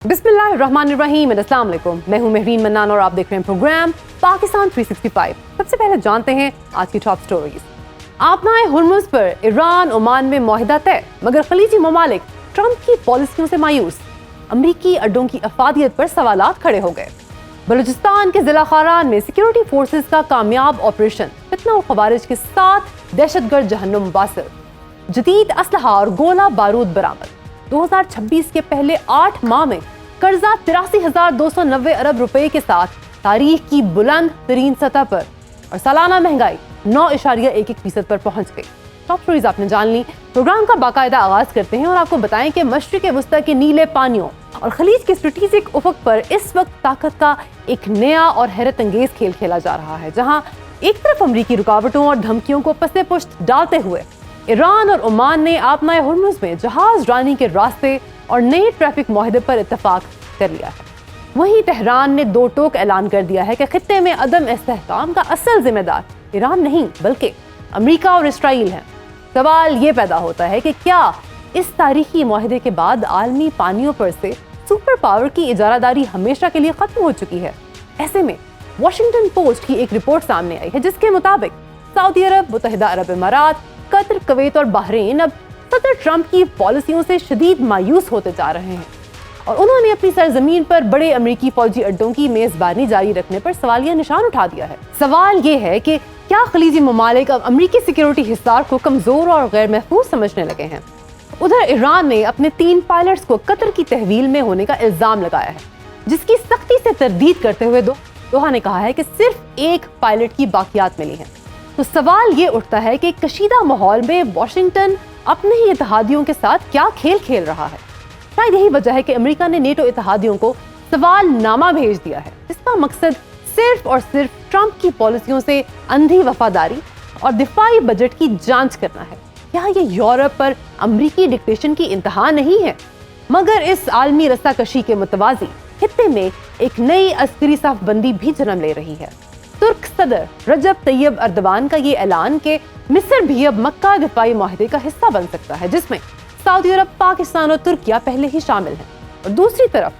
बिस्मिल्लाहिर्रहमानिर्रहीम, अस्सलाम वालेकुम। मैं हूं महरीन मन्नान और आप देख रहे हैं प्रोग्राम पाकिस्तान 365। सबसे पहले जानते हैं आज की टॉप स्टोरीज। आपनाए हुर्मुज़ पर ईरान ओमान में मुआहिदा तय, मगर खलीजी ममालिक ट्रंप की पॉलिसियों से मायूस। अमरीकी अड्डों की अफादियत पर सवालात खड़े हो गए। बलूचिस्तान के जिला खारान में सिक्योरिटी फोर्सेज का कामयाब ऑपरेशन, फितना और खवारिज के 7 दहशतगर्द जहन्नुम मुबासिर। जदीद असलहा और गोला बारूद बरामद। 2026 के पहले 8 माह में कर्जा 83,290 अरब रुपए के साथ तारीख की बुलंद तरीन सतह पर, और सालाना महंगाई 9.11% पर पहुंच गई। टॉप स्टोरीज आपने जान ली। प्रोग्राम का बाकायदा आगाज करते हैं और आपको बताएं कि मशरिक वस्ता के नीले पानियों और खलीज के स्ट्रेटेजिक उफक पर इस वक्त ताकत का एक नया और हैरत अंगेज खेल खेला जा रहा है, जहां एक तरफ अमरीकी रुकावटों और धमकियों को पसे पुश्त डालते हुए ईरान और ओमान ने आपनाए हुर्मुज़ में जहाज रानी के रास्ते और नए ट्रैफिक मुआहदे पर इत्तफाक कर लिया है। वहीं तेहरान ने दो टोक ऐलान कर दिया है कि खित्ते में अदम इस्तेहकाम का असल जिम्मेदार ईरान नहीं बल्कि अमेरिका और इसराइल है। सवाल ये पैदा होता है कि क्या इस तारीखी मुआहदे के बाद आलमी पानियों पर से सुपर पावर की इजारादारी हमेशा के लिए खत्म हो चुकी है? ऐसे में वॉशिंगटन पोस्ट की एक रिपोर्ट सामने आई है जिसके मुताबिक सऊदी अरब, मुत्तहिदा अरब इमारात, कतर, कुवैत और बहरीन अब सदर ट्रंप की पॉलिसियों से शदीद मायूस होते जा रहे हैं और उन्होंने अपनी सरजमीन पर बड़े अमेरिकी फौजी अड्डों की मेजबानी जारी रखने पर सवालिया निशान उठा दिया है। सवाल ये है कि क्या खलीजी ममालिक अब अमेरिकी सिक्योरिटी हिसार को कमजोर और गैर महफूज समझने लगे हैं? उधर ईरान ने अपने 3 पायलट्स को कतर की तहवील में होने का इल्जाम लगाया है, जिसकी सख्ती से तरदीद करते हुए दोहा ने कहा है कि सिर्फ एक पायलट की बाकियात मिली हैं। तो सवाल ये उठता है कि कशीदा माहौल में वॉशिंगटन अपने ही इत्तेहादियों के साथ क्या खेल खेल रहा है? शायद यही वजह है कि अमेरिका ने नेटो इत्तेहादियों को सवालनामा भेज दिया है, जिसका मकसद सिर्फ और सिर्फ ट्रंप की पॉलिसियों से अंधी वफादारी और दिफाई बजट की जांच करना है। क्या ये यूरोप पर अमेरिकी डिक्टेशन की इंतहा नहीं है, मगर इस आलमी रस्साकशी के मुतवाजी खित्ते में एक नई अस्करी साफबंदी भी जन्म ले रही है। तुर्क सदर रजब तैयब अर्दवान का ये ऐलान कि मिस्र भी अब मक्का दिफाई मुआहदे का हिस्सा बन सकता है, जिसमें सऊदी अरब, पाकिस्तान और तुर्किया पहले ही शामिल हैं, और दूसरी तरफ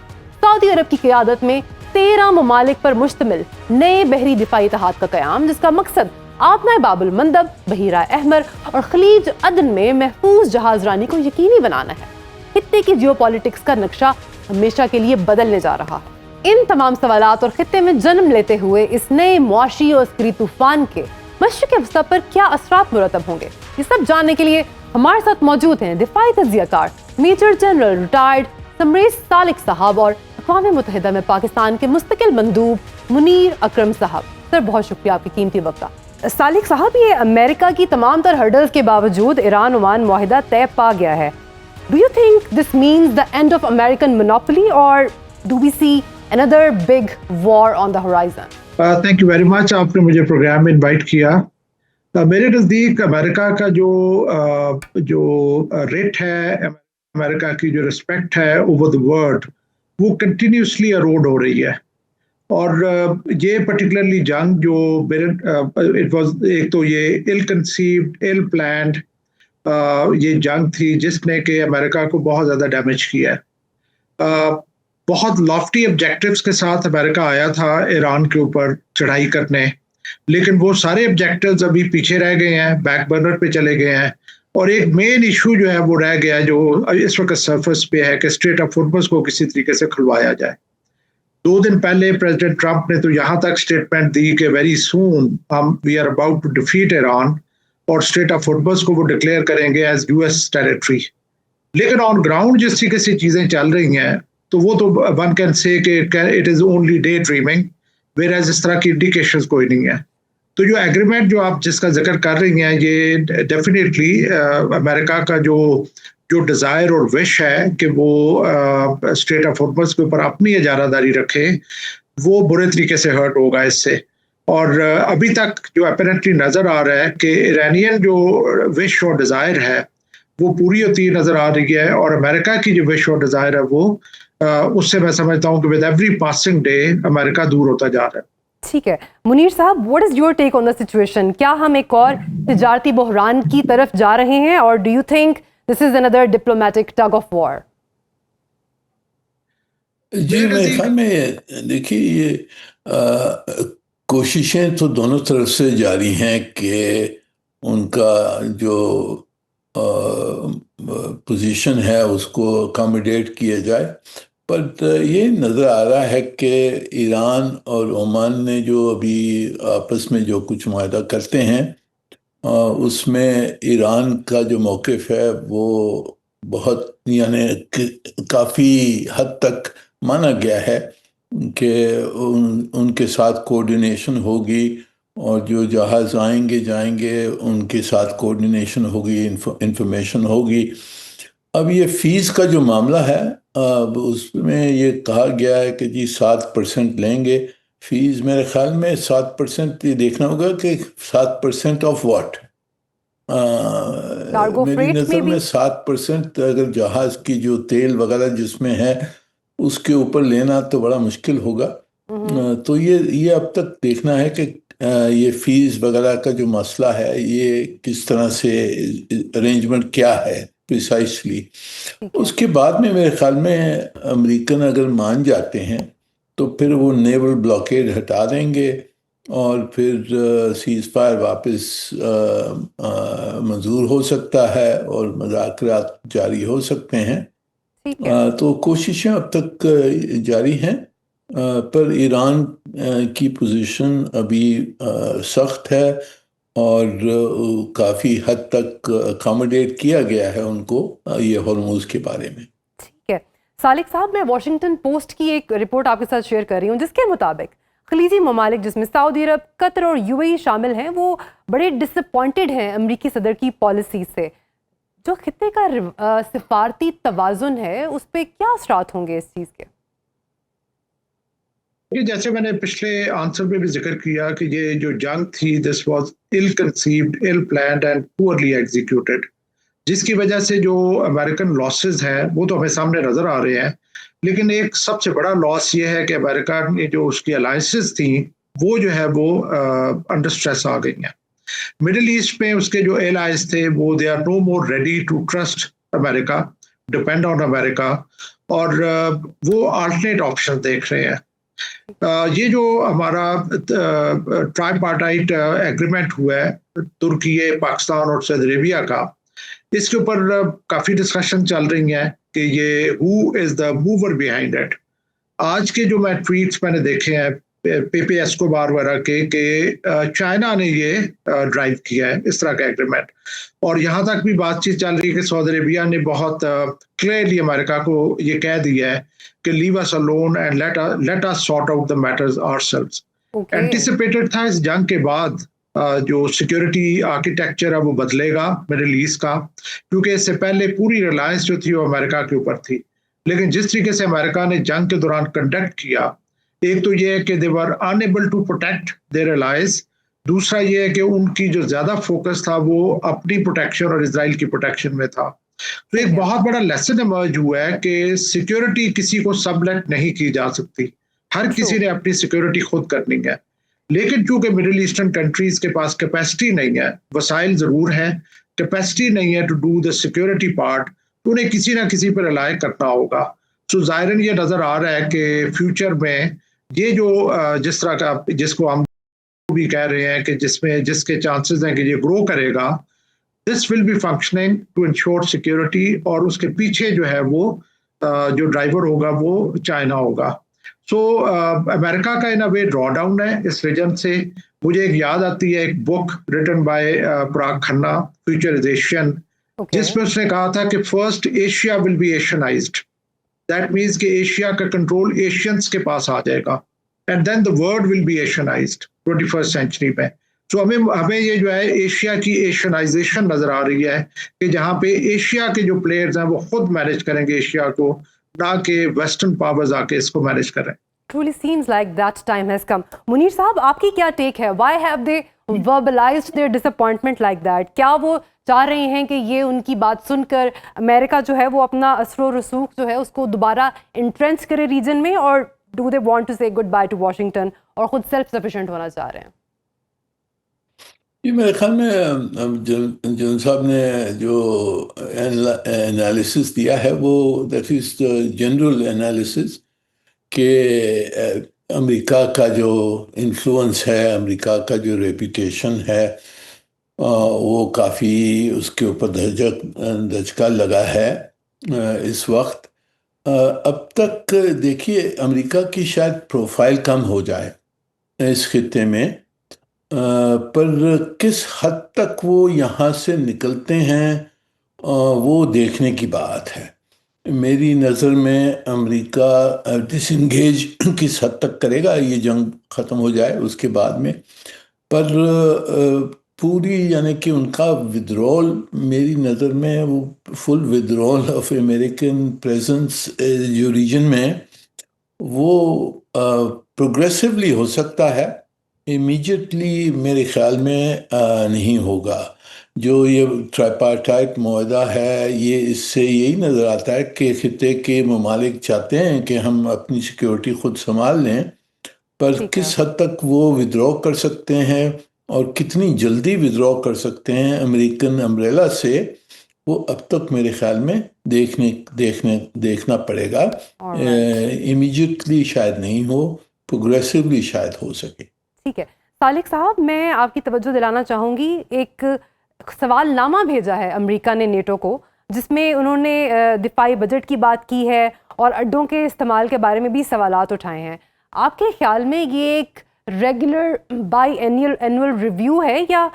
सऊदी अरब की क़यादत में 13 ममालिक पर मुश्तमिल नए बहरी दिफाई इत्तेहाद का क़याम, जिसका मकसद आपनाए बाबुल मंदब, बहीरा अहमर और खलीज अदन में महफूज जहाजरानी को यकीनी बनाना है। खित्ते की जियोपॉलिटिक्स का नक्शा हमेशा के लिए बदलने जा रहा है। इन तमाम सवालात और खित्ते में जन्म लेते हुए इस नए मुआशी और अस्करी तूफान के मशरिक वस्ता पर क्या असरात मुरतब होंगे, ये सब जानने के लिए हमारे साथ मौजूद हैं दिफाई तज्ज़ियाकार major general retired Samrez Salik साहब और अक़वाम मुत्तहिदा में पाकिस्तान के मुस्तकिल मंदूब मुनीर अकरम साहब। सर, बहुत शुक्रिया आपकी कीमती वक्त का। सालिक साहब, ये अमेरिका की तमाम तर हर्डल्स के बावजूद ईरान ओमान मुआहिदा तय पा गया है। Do you think this means the end of American monopoly और do we see another big war on the horizon? Thank you very much. आपने मुझे प्रोग्राम में इनवाइट किया। मेरे नज़दीक अमेरिका का जो रेट है, अमेरिका की जो रिस्पेक्ट है ओवर द वर्ल्ड, वो कंटिन्यूसली अरोड हो रही है। और ये पर्टिकुलरली जंग जो इट वाज, एक तो ये इल कंसीव्ड, इल प्लान्ड ये जंग थी जिसने कि अमेरिका को बहुत ज़्यादा डैमेज किया है। बहुत लॉफ्टी ऑब्जेक्टिव्स के साथ अमेरिका आया था ईरान के ऊपर चढ़ाई करने, लेकिन वो सारे ऑब्जेक्टिव्स अभी पीछे रह गए हैं, बैक बर्नर पे चले गए हैं। और एक मेन इशू जो है वो रह गया, जो इस वक्त सरफेस पे है, कि स्ट्रेट ऑफ होर्मुज़ को किसी तरीके से खुलवाया जाए। 2 दिन पहले प्रेसिडेंट ट्रंप ने तो यहाँ तक स्टेटमेंट दी कि very soon we are about to defeat Iran, और स्ट्रेट ऑफ होर्मुज़ को वो डिक्लेयर करेंगे एज यूएस टेरिटरी। लेकिन ऑन ग्राउंड जिस तरीके से चीज़ें चल रही हैं, तो वो तो वन कैन से कि it is only day dreaming, where इस तरह की इंडिकेशंस कोई नहीं है। तो जो एग्रीमेंट जो आप जिसका जिक्र कर रही हैं, ये डेफिनेटली अमेरिका का जो डिज़ायर और विश है कि वो स्ट्रेट ऑफ होर्मुज़ के ऊपर अपनी इजारादारी रखे, वो बुरे तरीके से हर्ट होगा इससे। और अभी तक जो अपैरेंटली नज़र आ रहा है कि ईरानियन जो विश और डिज़ायर है वो पूरी होती नज़र आ रही है, और अमेरिका की जो विश और डिज़ायर है वो उससे मैं समझता हूँ कि with every passing day America दूर होता जा रहा है। ठीक है मुनीर साहब, what is your take on the situation? क्या हम एक और तिजारती बहरान की तरफ जा रहे हैं, और do you think this is another diplomatic tug of war? جی میرے خیال میں دیکھیے یہ کوششیں تو دونوں طرف سے جاری ہیں کہ ان کا جو پوزیشن ہے اس کو اکاموڈیٹ کیا جائے، بٹ یہ نظر آ رہا ہے کہ ایران اور عمان نے جو ابھی آپس میں جو کچھ معاہدہ کرتے ہیں اس میں ایران کا جو موقف ہے وہ بہت یعنی کافی حد تک مانا گیا ہے کہ ان کے ساتھ کوارڈینیشن ہوگی، اور جو جہاز آئیں گے جائیں گے ان کے ساتھ کوارڈینیشن ہوگی، انفارمیشن ہوگی۔ اب یہ فیس کا جو معاملہ ہے اب اس میں یہ کہا گیا ہے کہ جی 7% لیں گے فیس۔ میرے خیال میں 7% یہ دیکھنا ہوگا کہ 7% آف واٹ۔ میری نظر میں 7% اگر جہاز کی جو تیل وغیرہ جس میں ہے اس کے اوپر لینا تو بڑا مشکل ہوگا۔ تو یہ اب تک دیکھنا ہے کہ یہ فیس وغیرہ کا جو مسئلہ ہے یہ کس طرح سے ارینجمنٹ کیا ہے پریسائسلی۔ اس کے بعد میں میرے خیال میں امریکن اگر مان جاتے ہیں تو پھر وہ نیول بلاکیڈ ہٹا دیں گے اور پھر سیز فائر واپس منظور ہو سکتا ہے اور مذاکرات جاری ہو سکتے ہیں۔ تو کوششیں اب تک جاری ہیں، پر ایران کی پوزیشن ابھی سخت ہے اور کافی حد تک اکاموڈیٹ کیا گیا ہے ان کو یہ ہرموز کے بارے میں۔ ٹھیک ہے سالک صاحب، میں واشنگٹن پوسٹ کی ایک رپورٹ آپ کے ساتھ شیئر کر رہی ہوں جس کے مطابق خلیجی ممالک جس میں سعودی عرب، قطر اور UAE شامل ہیں وہ بڑے ڈس اپوائنٹڈ ہیں امریکی صدر کی پالیسی سے۔ جو خطے کا سفارتی توازن ہے اس پہ کیا اثرات ہوں گے اس چیز کے؟ جیسے میں نے پچھلے آنسر میں بھی ذکر کیا کہ یہ جو جنگ تھی this was ill conceived, ill planned and poorly executed، جس کی وجہ سے جو امریکن لاسز ہیں وہ تو ہمیں سامنے نظر آ رہے ہیں، لیکن ایک سب سے بڑا لاس یہ ہے کہ امریکہ نے جو اس کی الائنسز تھیں وہ جو ہے وہ انڈر سٹریس آ گئی ہیں۔ مڈل ایسٹ میں اس کے جو ایلائز تھے وہ they are no more ready to trust America, depend on America, اور وہ آلٹرنیٹ آپشن دیکھ رہے ہیں۔ یہ جو ہمارا ٹرائی پارٹائٹ ایگریمنٹ ہوا ہے ترکی، پاکستان اور سعودی عربیہ کا، اس کے اوپر کافی ڈسکشن چل رہی ہیں کہ یہ ہو از دا موور بیہائنڈ اٹ۔ آج کے جو میں ٹویٹس میں نے دیکھے ہیں پی ایسکوبار وغیرہ کے کہ چائنا نے یہ ڈرائیو کیا ہے اس طرح کا ایگریمنٹ، اور یہاں تک بھی بات چیت چل رہی ہے کہ سعودی عربیہ نے بہت کلیئرلی امریکہ کو یہ کہہ دیا ہے کہ لیو اس alone and let us sort out the matters ourselves۔ Anticipated تھا اس جنگ کے بعد جو سیکیورٹی آرکیٹیکچر ہے وہ بدلے گا مڈل ایسٹ کا، کیونکہ اس سے پہلے پوری ریلائنس جو تھی وہ امریکہ کے اوپر تھی، لیکن جس طریقے سے امریکہ نے جنگ کے دوران کنڈکٹ کیا، ایک تو یہ ہے کہ they were unable to protect their allies، دوسرا یہ ہے کہ ان کی جو زیادہ فوکس تھا وہ اپنی پروٹیکشن اور اسرائیل کی پروٹیکشن میں تھا۔ تو ایک بہت بڑا لیسن ایمرج ہوا ہے کہ سیکیورٹی کسی کو سبلیٹ نہیں کی جا سکتی، ہر کسی نے اپنی سیکیورٹی خود کرنی ہے، لیکن چونکہ مڈل ایسٹرن کنٹریز کے پاس کیپیسٹی نہیں ہے، وسائل ضرور ہیں، کیپیسٹی نہیں ہے to do the security part, تو انہیں کسی نہ کسی پر رلائی کرنا ہوگا۔ سو ظاہراً یہ نظر آ رہا ہے کہ فیوچر میں یہ جو جس طرح کا جس کو ہم بھی کہہ رہے ہیں کہ جس کے چانسز ہیں کہ یہ گرو کرے گا، this will be functioning to ensure security، اور اس کے پیچھے جو ہے وہ جو ڈرائیور ہوگا وہ چائنا ہوگا۔ سو امریکہ کا ان وے ڈرا ڈاؤن ہے اس ریجن سے۔ مجھے ایک یاد آتی ہے ایک book written by Parag Khanna, futurization, جس میں اس نے کہا تھا کہ first Asia will be Asianized, that means کہ ایشیا کا کنٹرول ایشینز کے پاس آ جائے گا، and then the world will be Asianized 21st century میں۔ تو ہمیں یہ جو ہے ایشیا کی ایشینائزیشن نظر آ رہی ہے کہ جہاں پہ ایشیا کے جو پلیئرز ہیں وہ خود مینیج کریں گے ایشیا کو، نہ کہ ویسٹرن پاورز آ کے اس کو مینیج کریں۔ Truly seems like that time has come۔ Munir صاحب آپ کی کیا ٹیک ہے؟ Why have they verbalized their disappointment like that؟ کیا وہ چاہ رہے ہیں کہ یہ ان کی بات سن کر امریکہ جو ہے وہ اپنا اثر و رسوخ جو ہے اس کو دوبارہ انٹرینچ کرے ریجن میں، اور do they want to say goodbye to Washington اور خود سیلف سفیشینٹ ہونا چاہ رہے ہیں؟ یہ میرے خیال میں جن صاحب نے جو انالیسس دیا ہے وہ دیٹ از جنرل انالیسس، کہ امریکہ کا جو انفلوئنس ہے، امریکہ کا جو ریپوٹیشن ہے، وہ کافی اس کے اوپر دھچکا لگا ہے اس وقت۔ اب تک دیکھیے امریکہ کی شاید پروفائل کم ہو جائے اس خطے میں، پر کس حد تک وہ یہاں سے نکلتے ہیں وہ دیکھنے کی بات ہے۔ میری نظر میں امریکہ ڈس انگیج کس حد تک کرے گا، یہ جنگ ختم ہو جائے اس کے بعد میں، پر پوری یعنی کہ ان کا ودرول میری نظر میں وہ فل ودرول آف امریکن پریزنس جو ریجن میں وہ پروگریسولی ہو سکتا ہے، امیجیٹلی میرے خیال میں نہیں ہوگا۔ جو یہ ٹرائپارٹائٹ معاہدہ ہے، یہ اس سے یہی نظر آتا ہے کہ خطے کے ممالک چاہتے ہیں کہ ہم اپنی سیکیورٹی خود سنبھال لیں، پر کس حد تک وہ ودرو کر سکتے ہیں اور کتنی جلدی ودرو کر سکتے ہیں امریکن امبریلا سے، وہ اب تک میرے خیال میں دیکھنا پڑے گا۔ امیجیٹلی شاید نہیں ہو، پروگریسولی شاید ہو سکے۔ ٹھیک ہے طالق صاحب، میں آپ کی توجہ دلانا چاہوں گی، ایک سوال نامہ بھیجا ہے امریکہ نے نیٹو کو، جس میں انہوں نے دفاعی بجٹ کی بات کی ہے اور اڈوں کے استعمال کے بارے میں بھی سوالات اٹھائے ہیں۔ آپ کے خیال میں یہ ایک ریگولر بائی اینول ریویو ہے، یا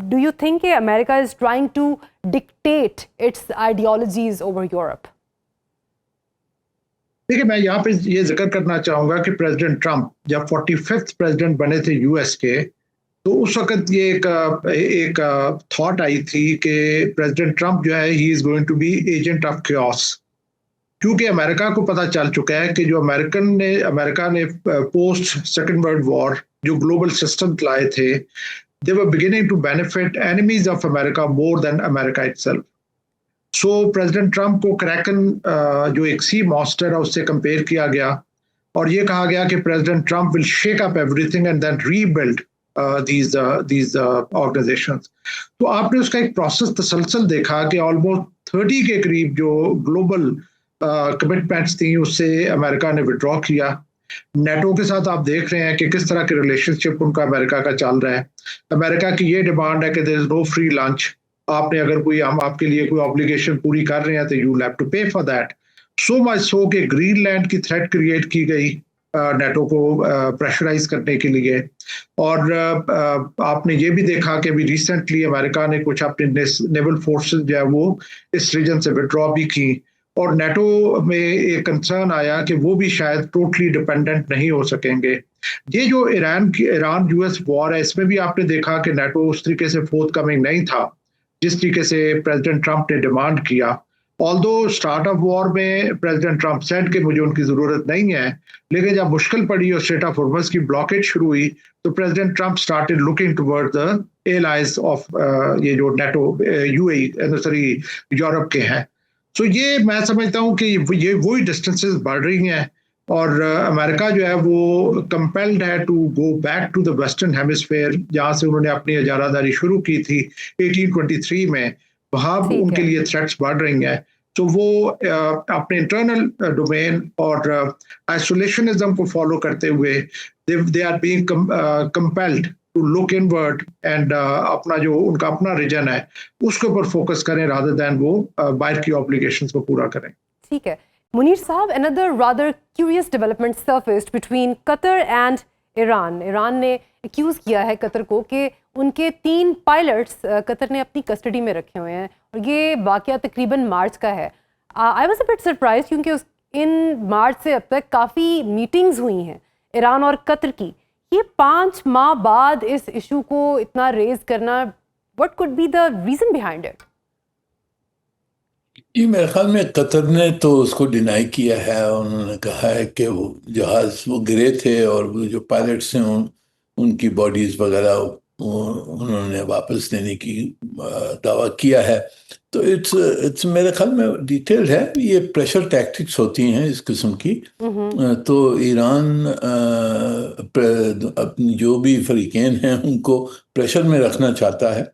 ڈو یو تھنک کہ America is trying to dictate its ideologies over Europe? دیکھیں، میں یہاں پہ یہ ذکر کرنا چاہوں گا کہ پریزیڈنٹ ٹرمپ جب 45th پریزیڈنٹ بنے تھے یو ایس کے، تو اس وقت یہ ایک تھاٹ آئی تھی کہ پریزیڈنٹ ٹرمپ جو ہے he is going to be agent of chaos, کیونکہ امریکہ کو پتہ چل چکا ہے کہ جو امریکہ نے پوسٹ سیکنڈ ورلڈ وار جو گلوبل سسٹم لائے تھے، they were beginning to benefit enemies of America more than America itself. So president Trump کو کریکن جو ایک سی ماسٹر ہے اس سے کمپیئر کیا گیا، اور یہ کہا گیا کہ president Trump will shake up everything and then rebuild these organisations. تو آپ نے اس کا ایک پروسیس تسلسل دیکھا کہ آلموسٹ 30 کے قریب جو گلوبل کمٹمنٹس تھیں اس سے امریکہ نے ودرا کیا۔ نیٹو کے ساتھ آپ دیکھ رہے ہیں کہ کس طرح کے ریلیشن شپ ان کا امریکہ کا چل رہا ہے۔ امریکہ کی یہ ڈیمانڈ ہے کہ دیر از نو فری لنچ، آپ نے اگر ہم آپ کے لیے کوئی آبلیگیشن پوری کر رہے ہیں تو you have to pay for that. So much so کہ گرین لینڈ کی تھریٹ کریٹ کی گئی نیٹو کو پریشرائز کرنے کے لیے، اور آپ نے یہ بھی دیکھا کہ ابھی ریسنٹلی امریکہ نے کچھ اپنے نیول فورسز جو ہے وہ اس ریجن سے وڈرا بھی کی، اور نیٹو میں ایک کنسرن آیا کہ وہ بھی شاید ٹوٹلی ڈیپینڈنٹ نہیں ہو سکیں گے۔ یہ جو ایران یو ایس وار ہے، اس میں بھی آپ نے دیکھا کہ نیٹو اس طریقے سے فورتھ کمنگ نہیں تھا جس طریقے سے پریزیڈنٹ ٹرمپ نے ڈیمانڈ کیا۔ آلدو اسٹارٹ آف وار میں پریزیڈنٹ ٹرمپ سیڈ کہ مجھے ان کی ضرورت نہیں ہے، لیکن جب مشکل پڑی اور اسٹریٹ آف ہارمز کی بلاکیج شروع ہوئی تو president Trump started looking toward the allies of یہ جو نیٹو یورپ کے ہیں۔ سو یہ میں سمجھتا ہوں کہ یہ وہی ڈسٹینسز بڑھ رہی ہیں، اور امریکہ جو ہے وہ کمپیلڈ ہے to go back to the western hemisphere, جہاں سے انہوں نے اپنی اجارہ داری شروع کی تھی 1823 میں، وہاں ان کے لیے تھریٹس بڑھ رہی ہیں۔ تو وہ اپنے انٹرنل ڈومین اور آئسولیشنزم کو فالو کرتے ہوئے they are being compelled to look inward and اپنا جو ان کا اپنا ریجن ہے اس کے اوپر فوکس کریں رادر دین وہ باہر کی آبلیگیشنز کو پورا کریں۔ ٹھیک ہے منیر صاحب، another rather curious development surfaced between Qatar and Iran. Iran نے ایکیوز کیا ہے قطر کو کہ ان کے 3 پائلٹس قطر نے اپنی کسٹڈی میں رکھے ہوئے ہیں، اور یہ واقعہ تقریباً مارچ کا ہے۔ I was a bit surprised کیونکہ ان مارچ سے اب تک کافی میٹنگز ہوئی ہیں ایران اور قطر کی، یہ 5 ماہ بعد اس ایشو کو اتنا ریز کرنا، what could be the reason behind it؟ یہ میرے خیال میں قطر نے تو اس کو ڈینائی کیا ہے، انہوں نے کہا ہے کہ وہ جہاز وہ گرے تھے اور وہ جو پائلٹس ہیں ان کی باڈیز وغیرہ انہوں نے واپس دینے کی دعویٰ کیا ہے۔ تو اٹس میرے خیال میں ڈیٹیلڈ ہے، یہ پریشر ٹیکٹکس ہوتی ہیں اس قسم کی۔ تو ایران اپنی جو بھی فریقین ہیں ان کو پریشر میں رکھنا چاہتا ہے،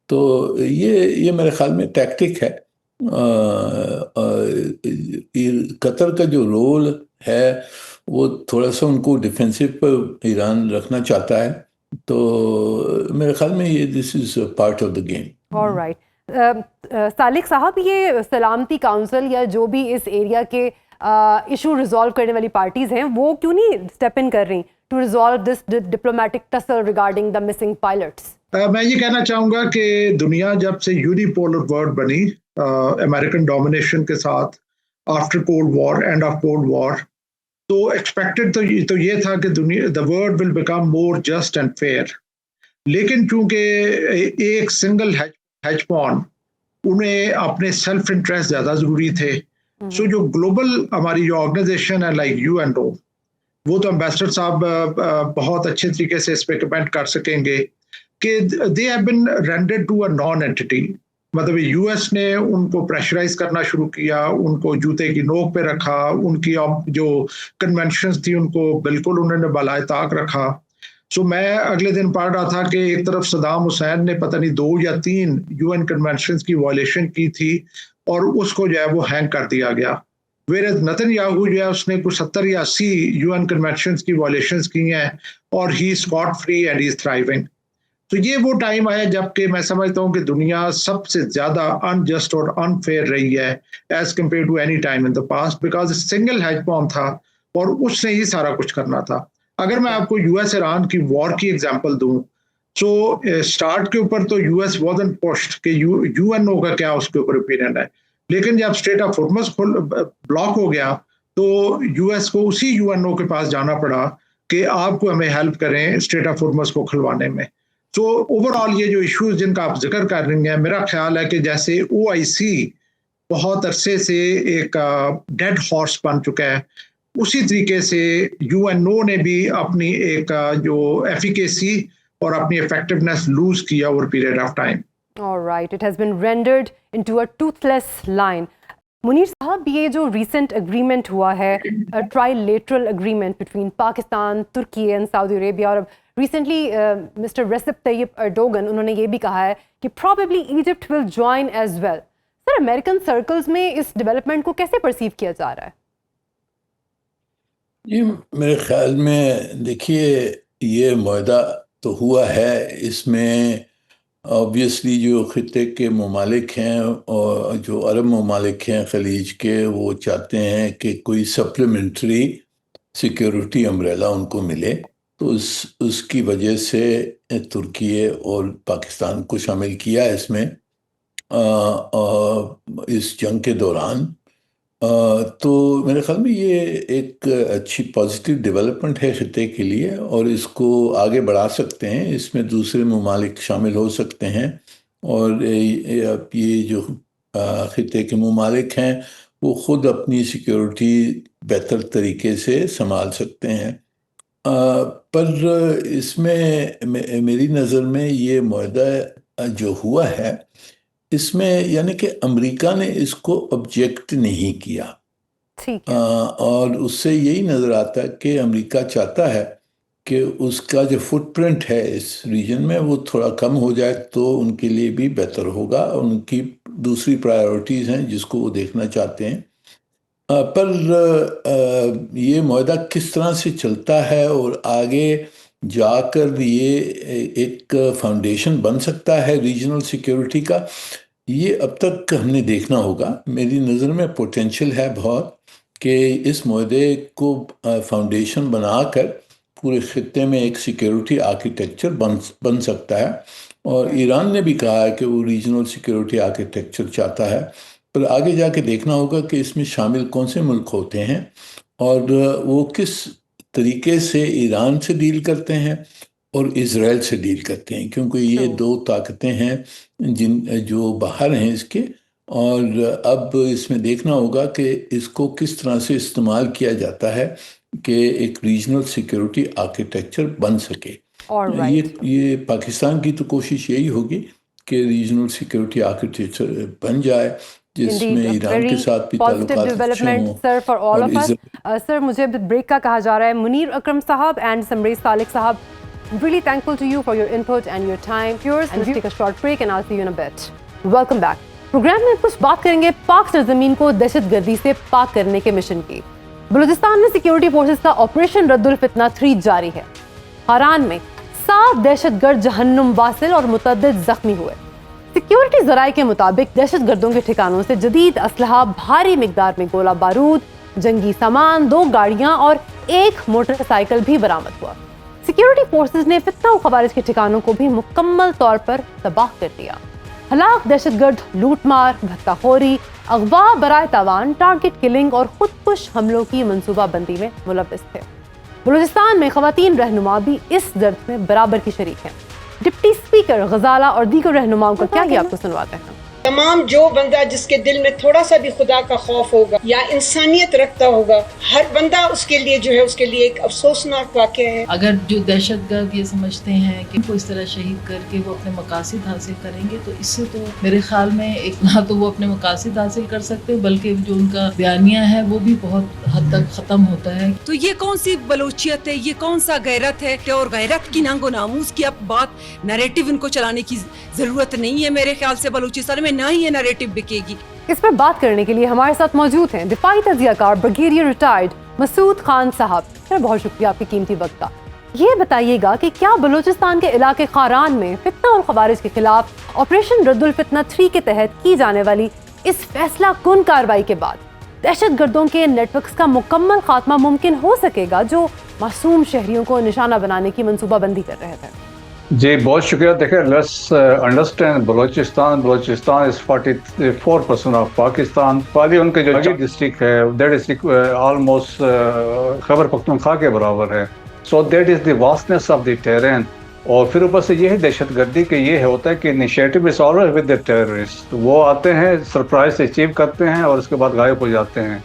تو یہ میرے خیال میں ٹیکٹک ہے۔ قطر کا جو رول ہے وہ تھوڑا سا ان کو ڈیفینسو پر ایران رکھنا چاہتا ہے. تو میرے خیال میں یہ this is part of the game. Alright. Salik صاحب، یہ سلامتی کاؤنسل یا جو بھی اس ایریا کے ایشو ریزالو کرنے والی پارٹیز ہیں وہ کیوں نہیں اسٹیپ ان کر رہی to resolve this diplomatic tussle regarding the missing pilots? میں یہ کہنا چاہوں گا کہ دنیا جب سے یونیپولر ورلڈ بنی امریکن ڈومینیشن کے ساتھ after cold war, end of cold war, تو ایکسپیکٹڈ تو یہ تھا کہ the world will become more just and fair. لیکن چونکہ ایک سنگل ہیج پون انہیں اپنے سیلف انٹرسٹ زیادہ ضروری تھے، سو جو گلوبل ہماری جو آرگنائزیشن ہے لائک UN، وہ تو امبیسڈر صاحب بہت اچھے طریقے سے اس پہ کمنٹ کر سکیں گے کہ they have been rendered to a non entity. مطلب US نے ان کو پریشرائز کرنا شروع کیا، ان کو جوتے کی نوک پہ رکھا، ان کی جو کنونشنز تھی ان کو بالکل انہوں نے بالائے طاق رکھا. سو میں اگلے دن پڑھ رہا تھا کہ ایک طرف صدام حسین نے پتہ نہیں 2 یا 3 UN کنونشنز کی وائلیشن کی تھی اور اس کو جو ہے وہ ہینگ کر دیا گیا. ویئرز نتن-یاہو جو ہے اس نے کچھ 70 یا 80 UN کنونشنز کی وائلیشنز کی ہیں اور he scot free and he is thriving. تو یہ وہ ٹائم ہے جب کہ میں سمجھتا ہوں کہ دنیا سب سے زیادہ انجسٹ اور انفیئر رہی ہے as compared to any time in the past, because single hegemon تھا اور اس نے ہی سارا کچھ کرنا تھا. اگر میں آپ کو US ایران کی وار کی ایگزامپل دوں، تو اسٹارٹ کے اوپر تو US wasn't pushed کہ UNO کا کیا اس کے اوپر اوپینین ہے، لیکن جب اسٹریٹ آف ہارمز بلاک ہو گیا تو US کو اسی UNO کے پاس جانا پڑا کہ آپ کو ہمیں ہیلپ کریں اسٹریٹ آف ہارمز کو کھلوانے میں. تو اوور آل یہ جو ایشوز جن کا آپ ذکر کر رہی ہیں، میرا خیال ہے کہ جیسے OIC بہت عرصے سے ایک ڈیڈ ہارس بن چکا ہے، اسی طریقے سے UNO نے بھی اپنی ایک جو ایفیکیسی اور اپنی افیکٹونیس لوز کیا over period of time. Alright, it has been rendered into a toothless line. Munir صاحب، یہ جو ریسنٹ اگریمنٹ ہوا ہے، trilateral agreement between Pakistan, Turkey and Saudi Arabia, اور recently mister Recep Tayyip Erdogan انہوں نے یہ بھی کہا ہے کہ probably Egypt will join as well. Sir, American circles میں اس ڈیولپمنٹ کو کیسے پرسیو کیا جا رہا ہے؟ یہ میرے خیال میں دیکھیے، یہ معاہدہ تو ہوا ہے، اس میں آبویسلی جو خطے کے ممالک ہیں اور جو عرب ممالک ہیں خلیج کے، وہ چاہتے ہیں کہ کوئی سپلیمنٹری سیکیورٹی امبریلا ان کو ملے. تو اس کی وجہ سے ترکی اور پاکستان کو شامل کیا اس میں اس جنگ کے دوران. تو میرے خیال میں یہ ایک اچھی پازیٹیو ڈیولپمنٹ ہے خطے کے لیے، اور اس کو آگے بڑھا سکتے ہیں. اس میں دوسرے ممالک شامل ہو سکتے ہیں، اور یہ جو خطے کے ممالک ہیں وہ خود اپنی سیکیورٹی بہتر طریقے سے سنبھال سکتے ہیں. پر اس میں میری نظر میں یہ معاہدہ جو ہوا ہے، اس میں یعنی کہ امریکہ نے اس کو آبجیکٹ نہیں کیا، اور اس سے یہی نظر آتا ہے کہ امریکہ چاہتا ہے کہ اس کا جو فٹ پرنٹ ہے اس ریجن میں وہ تھوڑا کم ہو جائے تو ان کے لیے بھی بہتر ہوگا. ان کی دوسری پرائیورٹیز ہیں جس کو وہ دیکھنا چاہتے ہیں. پر یہ معاہدہ کس طرح سے چلتا ہے اور آگے جا کر یہ ایک فاؤنڈیشن بن سکتا ہے ریجنل سیکیورٹی کا، یہ اب تک ہم نے دیکھنا ہوگا. میری نظر میں پوٹینشیل ہے بہت کہ اس معاہدے کو فاؤنڈیشن بنا کر پورے خطے میں ایک سیکیورٹی آرکیٹیکچر بن سکتا ہے. اور ایران نے بھی کہا ہے کہ وہ ریجنل سیکیورٹی آرکیٹیکچر چاہتا ہے. پر آگے جا کے دیکھنا ہوگا کہ اس میں شامل کون سے ملک ہوتے ہیں اور وہ کس طریقے سے ایران سے ڈیل کرتے ہیں اور اسرائیل سے ڈیل کرتے ہیں، کیونکہ یہ دو طاقتیں ہیں جو باہر ہیں اس کے. اور اب اس میں دیکھنا ہوگا کہ اس کو کس طرح سے استعمال کیا جاتا ہے کہ ایک ریجنل سیکیورٹی آرکیٹیکچر بن سکے. یہ پاکستان کی تو کوشش یہی ہوگی کہ ریجنل سیکیورٹی آرکیٹیکچر بن جائے جس میں ایران کے ساتھ بھی تعلقات سر فار آل آف اس. سر، مجھے بریک کا کہا جا رہا ہے. منیر اکرم صاحب اینڈ سمریز سالک صاحب, really thankful to you for your input and your time. Viewers, let's take a short break and I'll see you in a bit. Welcome back. پروگرام میں کچھ بات کریں گے پاک سرزمین کو دہشت گردی سے پاک کرنے کے مشن کی. बलूचिस्तान में सिक्योरिटी फोर्सेस का ऑपरेशन रद्दुल फितना 3 जारी है। हारान में 7 दहशतगर्द जहन्नुम वासिल और मुतअद्दिद जख्मी हुए। सिक्योरिटी जराए के मुताबिक दहशतगर्दों के ठिकानों से जदीद असलहा, भारी मिकदार में गोला बारूद, जंगी सामान, 2 गाड़ियां और 1 मोटरसाइकिल भी बरामद हुआ। सिक्योरिटी फोर्सेस ने फितना और खवारिज के ठिकानों को भी मुकम्मल तौर पर तबाह कर दिया। हलाक दहशतगर्द लूटमार, भत्ताखोरी, अगवा बराए तावान, टारगेट किलिंग और खुदकुश हमलों की मनसूबाबंदी में मुलव्वस थे। बलूचिस्तान में खवातीन रहनुमा भी इस दर्द में बराबर की शरीक हैं। डिप्टी स्पीकर गजाला और दीगर रहनुमाओं का क्या आपको सुनवाते हैं। तमाम जो बंदा जिसके दिल में थोड़ा सा भी खुदा का खौफ होगा या इंसानियत रखता होगा, हर बंदा उसके लिए जो है उसके लिए एक अफसोसनाक वाक़या है। अगर जो दहशतगर्द ये समझते हैं कि वो इस तरह शहीद करके वो अपने मकासद हासिल करेंगे, तो इससे तो मेरे ख्याल में एक ना तो वो अपने मकासद हासिल कर सकते हैं, बल्कि जो उनका बयानिया है वो भी बहुत हद तक ख़त्म होता है। तो ये कौन सी बलोचियत है, ये कौन सा गैरत है? और गैरत की नांगो नामूस की अब बात नैरेटिव इनको चलाने की ज़रूरत नहीं है मेरे ख्याल से बलूचिस्तान में, ना ही ये नैरेटिव बिकेगी। इस पर बात करने के लिए हमारे साथ मौजूद हैं दिफाई तजियाकार ब्रिगेडियर रिटायर्ड मसूद खान साहब। सर, बहुत शुक्रिया आपकी कीमती वक्त का। ये बताइएगा कि क्या बलूचिस्तान के इलाके खारान में फितना और खवारिज के खिलाफ ऑपरेशन रद्दुल फितना 3 के तहत की जाने वाली इस फैसला कुन कार्रवाई के बाद दहशतगर्दों के नेटवर्क्स का मुकम्मल खात्मा मुमकिन हो सकेगा जो मासूम शहरियों को निशाना बनाने की मनसूबाबंदी कर रहे थे? जी बहुत शुक्रिया। देखिए, let's understand Balochistan is 44% of Pakistan. पाली उनके जो डिस्ट्रिक्ट है, that district almost Khyber Pakhtunkhwa के बराबर है। So that is the vastness of the terrain. और फिर ऊपर से ये है दहशतगर्दी के ये होता है कि initiative is always with the terrorist. वो आते हैं, सरप्राइज से अचीव करते हैं और उसके बाद गायब हो जाते हैं।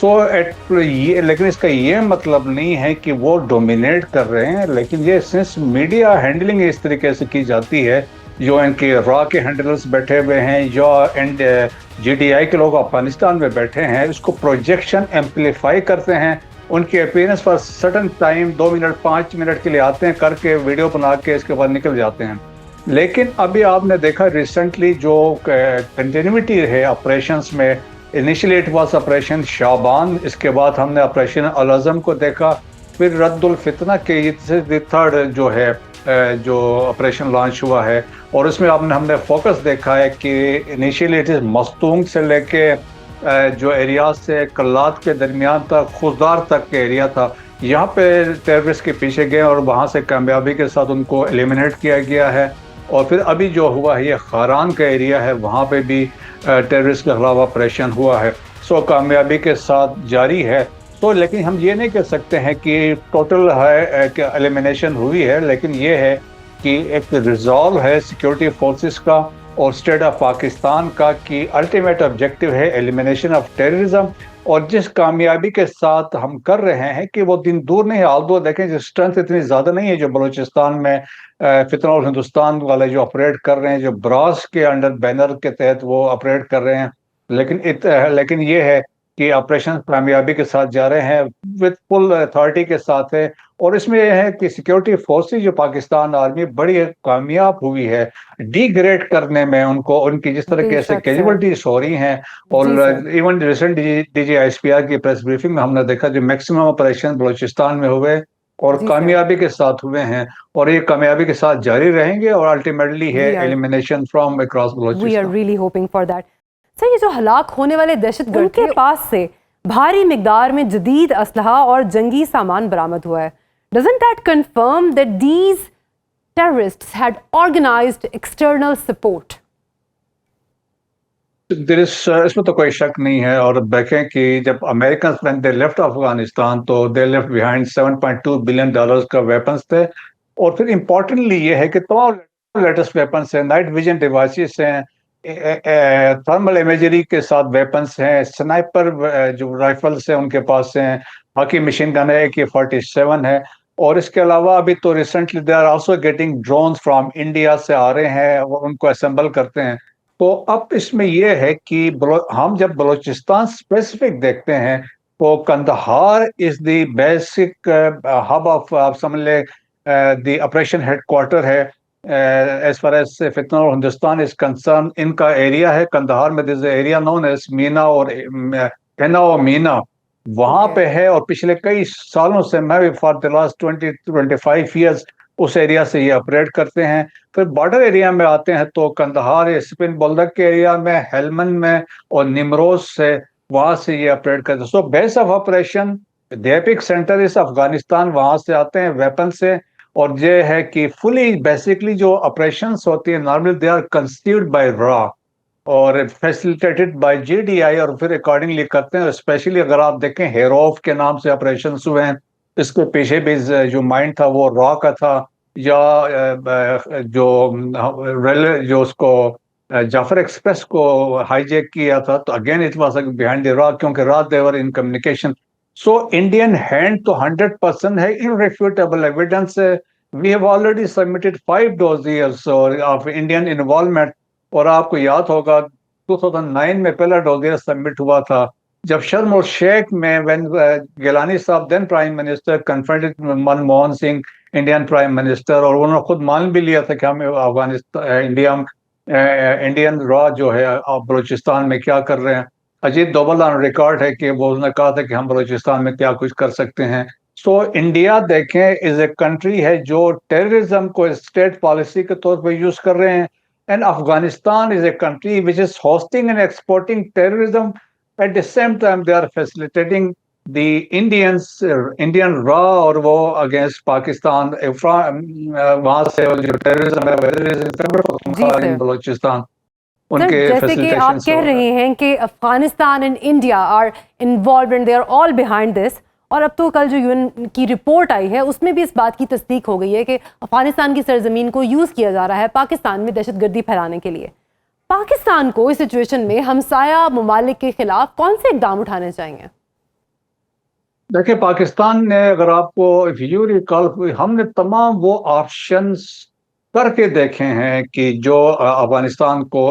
लेकिन इसका ये मतलब नहीं है कि वो डोमिनेट कर रहे हैं, लेकिन ये सिंस मीडिया हैंडलिंग इस तरीके से की जाती है, जो इनके रॉ के हैंडलर्स बैठे हुए हैं या GDI के लोग अफगानिस्तान में बैठे हैं, इसको प्रोजेक्शन एम्पलीफाई करते हैं। उनके अपीयरेंस पर सडन टाइम 2 मिनट 5 मिनट के लिए आते हैं, करके वीडियो बना के इसके बाद निकल जाते हैं। लेकिन अभी आपने देखा रिसेंटली जो कंटिन्यूटी है ऑपरेशंस में, इनिशियली इट वाज ऑपरेशन शाबान, इसके बाद हमने ऑपरेशन अल-अज़म को देखा, फिर रद्दुल फितना के थर्ड जो है जो ऑपरेशन लॉन्च हुआ है, और उसमें हमने फोकस देखा है कि इनिशियली इट इज़ मस्तूंग से लेके जो एरिया से कल्लात के दरमियान तक, खुजदार तक के एरिया था, यहाँ पे टेररिस्ट के पीछे गए और वहाँ से कामयाबी के साथ उनको एलिमिनेट किया गया है। और फिर अभी जो हुआ है ये खारान का एरिया है, वहाँ पे भी टेररिस्ट के खिलाफ ऑपरेशन हुआ है। सो कामयाबी के साथ जारी है। तो लेकिन हम ये नहीं कह सकते हैं कि टोटल है कि एलिमिनेशन हुई है, लेकिन ये है कि एक रिजॉल्व है सिक्योरिटी फोर्सेस का और स्टेट ऑफ पाकिस्तान का कि अल्टीमेट ऑब्जेक्टिव है एलिमिनेशन ऑफ टेररिज्म। और जिस कामयाबी के साथ हम कर रहे हैं कि वो दिन दूर नहीं है। आल्दो देखें, जो स्ट्रेंथ इतनी ज़्यादा नहीं है जो बलूचिस्तान में फितना और हिंदुस्तान वाले जो ऑपरेट कर रहे हैं, जो ब्रास के अंडर बैनर के तहत वो ऑपरेट कर रहे हैं, लेकिन ये है कि ऑपरेशन कामयाबी के साथ जा रहे हैं, विद फुल अथॉरिटी के साथ है। और इसमें यह है कि सिक्योरिटी फोर्सेस जो पाकिस्तान आर्मी बड़ी कामयाब हुई है डिग्रेड करने में उनको, उनकी जिस तरह से कैजुअलिटीज हो रही हैं। और इवन रिसेंट DGISPR की प्रेस ब्रीफिंग में हमने देखा जो मैक्सिमम ऑपरेशन बलूचिस्तान में हुए और कामयाबी के साथ हुए हैं, और ये कामयाबी के साथ जारी रहेंगे और अल्टीमेटली है elimination from across Balochistan. We are really hoping for that. Sir, ये जो हलाक होने वाले दहशतगर्द के पास से भारी मिकदार में जदीद असलहा और जंगी सामान बरामद हुआ है, doesn't that confirm that these terrorists had organized external support? इसमें तो कोई शक नहीं है। और देखें कि जब American when they left Afghanistan तो दे लेफ्ट बिहाइंड $7.2 बिलियन का वेपन्स थे। और फिर इम्पोर्टेंटली ये है कि तमाम लेटेस्ट वेपन्स हैं, नाइट विजन डिवाइसेस हैं, थर्मल इमेजरी के साथ वेपन्स हैं, स्नाइपर जो राइफल्स हैं उनके पास हैं, हॉकी मशीन गन है, AK-47 है। और इसके अलावा अभी तो recently they are also getting drones from India से आ रहे हैं और उनको असेंबल करते हैं। तो अब इसमें यह है कि हम जब बलूचिस्तान स्पेसिफिक देखते हैं तो Kandahar is the basic hub of, आप समझ ले, द ऑपरेशन हेडक्वार्टर है एज फार एज फितना और हिंदुस्तान इज कंसर्न। इनका एरिया है कंदहार में, दिस एरिया नोन एज मीना और मीना। वहां पे है, और पिछले कई सालों से मैं भी फॉर द लास्ट 20-25 ईयर्स उस एरिया से ये ऑपरेट करते हैं। फिर बॉर्डर एरिया में आते हैं तो कंदहार, स्पिन बोल्डक के एरिया में, हेलमंद में और निमरोज से, वहां से ये ऑपरेट करते हैं। So base of operation the epic centre इस अफगानिस्तान, वहां से आते हैं वेपन से। और ये है कि फुली बेसिकली जो ऑपरेशंस होती है normally they are conceived by रॉ और फैसिलिटेटेड बाय जीडीआई, और फिर अकॉर्डिंगली करते हैं। स्पेशली अगर आप देखें हेरोफ के नाम से ऑपरेशन हुए हैं, इसके पीछे भी जो माइंड था वो रॉ का था, या जो रेलवे जो उसको जाफर एक्सप्रेस को हाईजैक किया था, तो again it was behind the रॉ, क्योंकि रॉ देवर in communication. So Indian hand तो 100% है, इनरिफ्यूटेबल एविडेंस है। We have already submitted 5 dossiers of Indian involvement. और आपको याद होगा 2009 में पहला डोजियर सबमिट हुआ था, जब शर्म और शेख में व्हेन गिलानी साहब then prime minister confronted Manmohan Singh Indian prime minister, और उन्होंने खुद मान भी लिया था कि हम अफगानिस्तान इंडियन रॉ जो है आप बलूचिस्तान में क्या कर रहे हैं। अजीत डोभाल ऑन रिकॉर्ड है कि वो उसने कहा था कि हम बलूचिस्तान में क्या कुछ कर सकते हैं। सो इंडिया देखें इज ए कंट्री है जो टेररिज्म को स्टेट पॉलिसी के तौर पर यूज कर रहे हैं, and Afghanistan is a country which is hosting and exporting terrorism. At the same time they are facilitating the Indian रॉ, और वो अगेंस्ट पाकिस्तान वहां से जो टेररिज्म है बलूचिस्तान उनके जैसे कि आप कह रहे हैं कि Afghanistan and India are involve and they are all behind this, और अब तो कल जो यूएन की रिपोर्ट आई है उसमें भी इस बात की तस्दीक हो गई है कि अफगानिस्तान की सरजमीन को यूज़ किया जा रहा है पाकिस्तान में दहशतगर्दी फैलाने के लिए। पाकिस्तान को इस सिचुएशन में हमसाया ममालिक के खिलाफ कौन से इकदाम उठाने चाहिए? देखिए, पाकिस्तान ने, अगर आपको यू रिकॉल, हमने तमाम वो ऑप्शंस करके देखे हैं कि जो अफगानिस्तान को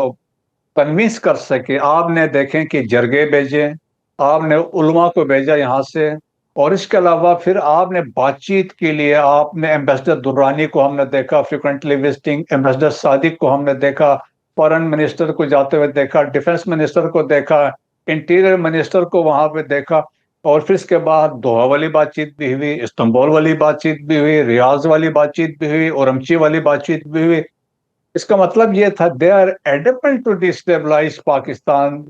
कन्विंस कर सके। आपने देखें कि जरगे भेजे, आपने उलमा को भेजा यहाँ से, और इसके अलावा फिर आपने बातचीत के लिए आपने एम्बेसडर दुर्रानी को हमने देखा, फ्रिक्वेंटली विजिटिंग एम्बेसडर सादिक को हमने देखा, फॉरेन मिनिस्टर को जाते हुए देखा, डिफेंस मिनिस्टर को देखा, इंटीरियर मिनिस्टर को वहाँ पे देखा, और फिर इसके बाद दोहा वाली बातचीत भी हुई, इस्तांबुल वाली बातचीत भी हुई, रियाज वाली बातचीत भी हुई, और उरमची वाली बातचीत भी हुई। इसका मतलब ये था they are able to destabilise Pakistan